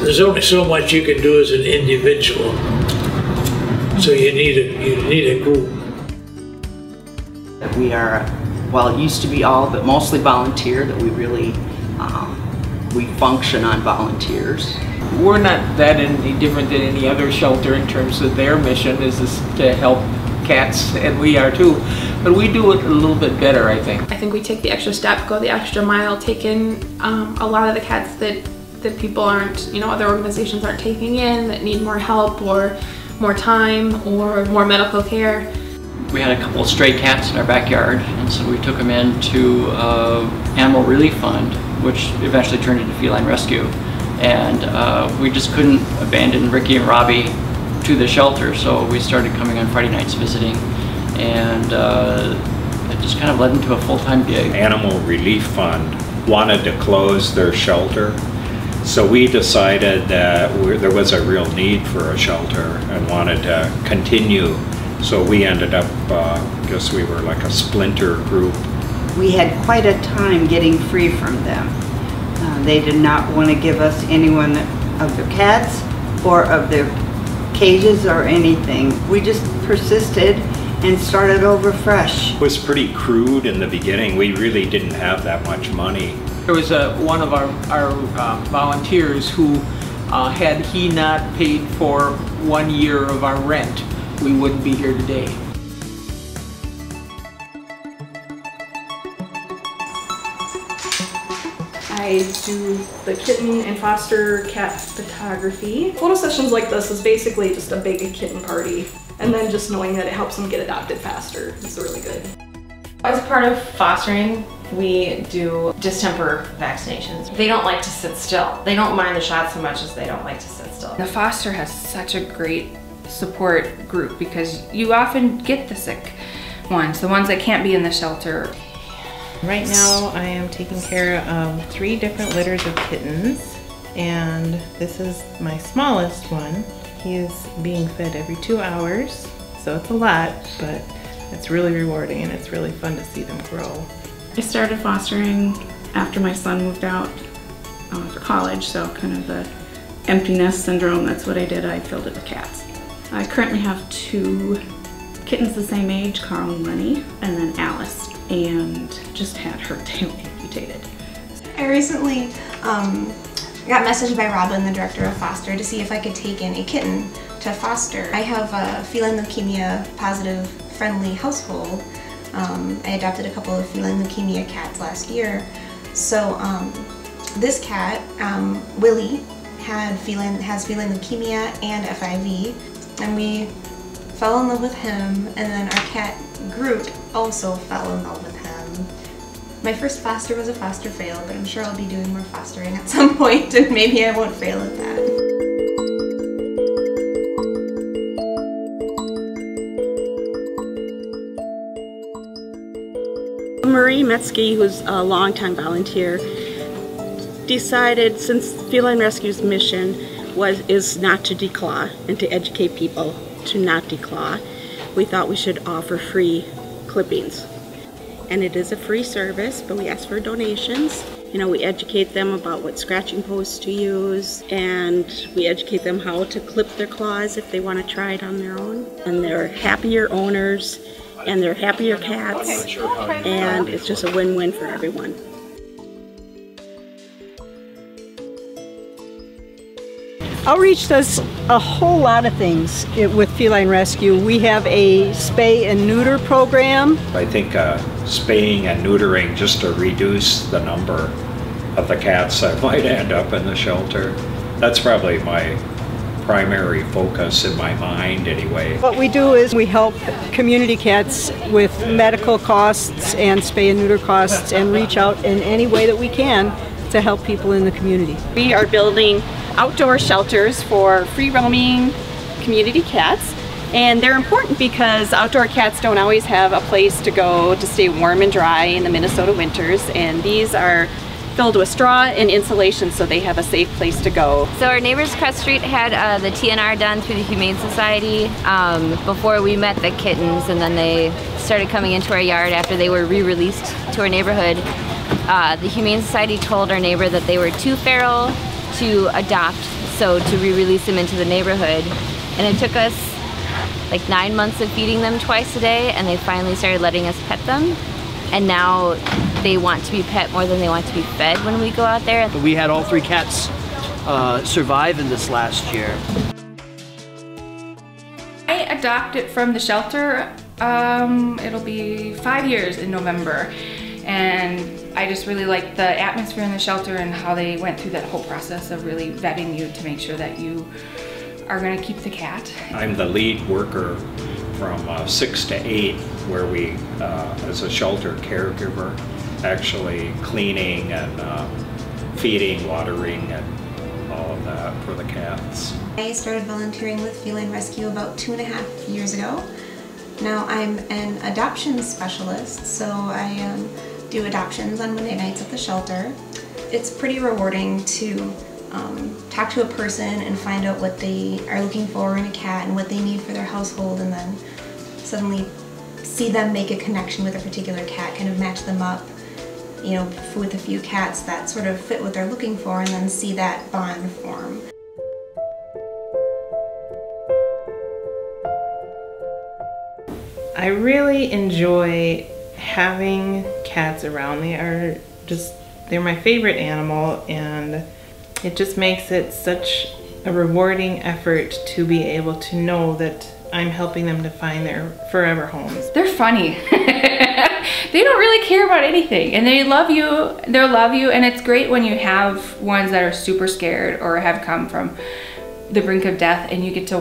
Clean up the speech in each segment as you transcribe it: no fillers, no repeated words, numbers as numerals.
There's only so much you can do as an individual. So you need a group. We are, well, it used to be all, but mostly volunteer, that we really, we function on volunteers. We're not that any different than any other shelter in terms of their mission is to help cats, and we are too. But we do it a little bit better, I think. I think we take the extra step, go the extra mile, take in a lot of the cats that people aren't, other organizations aren't taking in, that need more help or more time or more medical care. We had a couple of stray cats in our backyard, and so we took them into Animal Relief Fund, which eventually turned into Feline Rescue. And we just couldn't abandon Ricky and Robbie to the shelter, so we started coming on Friday nights visiting, and it just kind of led into a full-time gig. Animal Relief Fund wanted to close their shelter, so we decided that there was a real need for a shelter and wanted to continue. So we ended up, I guess we were like a splinter group. We had quite a time getting free from them. They did not want to give us any one of their cats or of their cages or anything. We just persisted and started over fresh. It was pretty crude in the beginning. We really didn't have that much money. There was one of our volunteers who, had he not paid for 1 year of our rent, we wouldn't be here today. I do the kitten and foster cat photography. Photo sessions like this is basically just a big kitten party, and then just knowing that it helps them get adopted faster is really good. As part of fostering, we do distemper vaccinations. They don't like to sit still. They don't mind the shot so much as they don't like to sit still. The foster has such a great support group because you often get the sick ones, the ones that can't be in the shelter. Right now I am taking care of 3 different litters of kittens, and this is my smallest one. He is being fed every 2 hours, so it's a lot, but it's really rewarding and it's really fun to see them grow. I started fostering after my son moved out for college, so kind of the empty nest syndrome, that's what I did. I filled it with cats. I currently have 2 kittens the same age, Carl and Lenny, and then Alice, and just had her tail amputated. I recently got messaged by Robin, the director of foster, to see if I could take in a kitten to foster. I have a feline leukemia positive friendly household. I adopted a couple of feline leukemia cats last year. So this cat, Willie, has feline leukemia and FIV, and we fell in love with him, and then our cat Groot also fell in love with him. My first foster was a foster fail, but I'm sure I'll be doing more fostering at some point, and maybe I won't fail at that. Marie Metzke, who's a longtime volunteer, decided, since Feline Rescue's mission is not to declaw and to educate people to not declaw, we thought we should offer free clippings. And it is a free service, but we ask for donations. We educate them about what scratching posts to use, and we educate them how to clip their claws if they want to try it on their own. And they're happier owners, and they're happier cats, and it's just a win-win for everyone. Outreach does a whole lot of things with Feline Rescue. We have a spay and neuter program. I think spaying and neutering just to reduce the number of the cats that might end up in the shelter. That's probably my primary focus in my mind anyway. What we do is we help community cats with medical costs and spay and neuter costs, and reach out in any way that we can to help people in the community. We are building outdoor shelters for free roaming community cats, and they're important because outdoor cats don't always have a place to go to stay warm and dry in the Minnesota winters, and these are filled with straw and insulation so they have a safe place to go. So our neighbors across the street had the TNR done through the Humane Society before we met the kittens, and then they started coming into our yard after they were re-released to our neighborhood. The Humane Society told our neighbor that they were too feral to adopt, so to re-release them into the neighborhood. And it took us like 9 months of feeding them twice a day, and they finally started letting us pet them. And now they want to be pet more than they want to be fed when we go out there. We had all 3 cats survive in this last year. I adopted from the shelter. It'll be 5 years in November. And I just really like the atmosphere in the shelter and how they went through that whole process of really vetting you to make sure that you are going to keep the cat. I'm the lead worker from 6 to 8, where we, as a shelter caregiver, actually cleaning and feeding, watering, and all of that for the cats. I started volunteering with Feline Rescue about 2.5 years ago. Now I'm an adoption specialist, so I do adoptions on Monday nights at the shelter. It's pretty rewarding to talk to a person and find out what they are looking for in a cat and what they need for their household, and then suddenly see them make a connection with a particular cat, kind of match them up, you know, with a few cats that sort of fit what they're looking for, and then see that bond form. I really enjoy having cats around. They're my favorite animal, and it just makes it such a rewarding effort to be able to know that I'm helping them to find their forever homes. They're funny. They don't really care about anything, and they love you. They'll love you, and it's great when you have ones that are super scared or have come from the brink of death, and you get to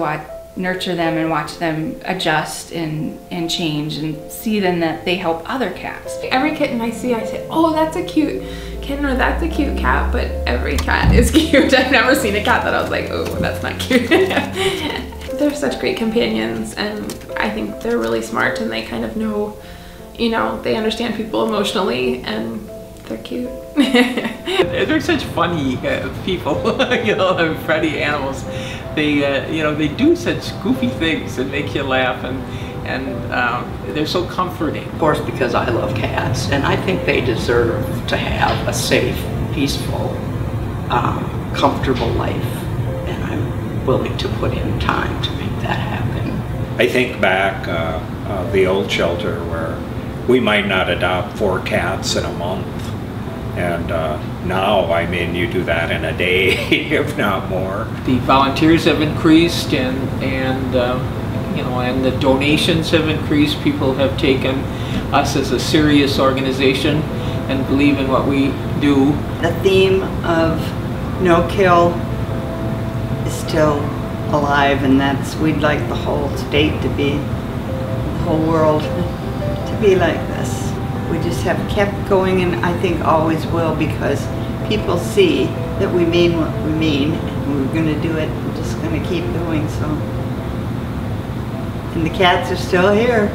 nurture them and watch them adjust and change, and see then that they help other cats. Every kitten I see, I say, oh, that's a cute kitten or that's a cute cat, but every cat is cute. I've never seen a cat that I was like, oh, that's not cute. They're such great companions, and I think they're really smart, and they kind of know, you know, they understand people emotionally, and they're cute. They're such funny people, you know, friendly animals. They, you know, they do such goofy things that make you laugh, and they're so comforting. Of course, because I love cats, and I think they deserve to have a safe, peaceful, comfortable life, and I'm willing to put in time to make that happen. I think back the old shelter where we might not adopt 4 cats in a month. And now, I mean, you do that in a day, if not more. The volunteers have increased, and you know, and the donations have increased. People have taken us as a serious organization and believe in what we do. The theme of no kill is still alive, and we'd like the whole state to be, the whole world to be like this. We just have kept going, and I think always will, because people see that we mean what we mean, and we're going to do it. We're just going to keep going. So, and the cats are still here.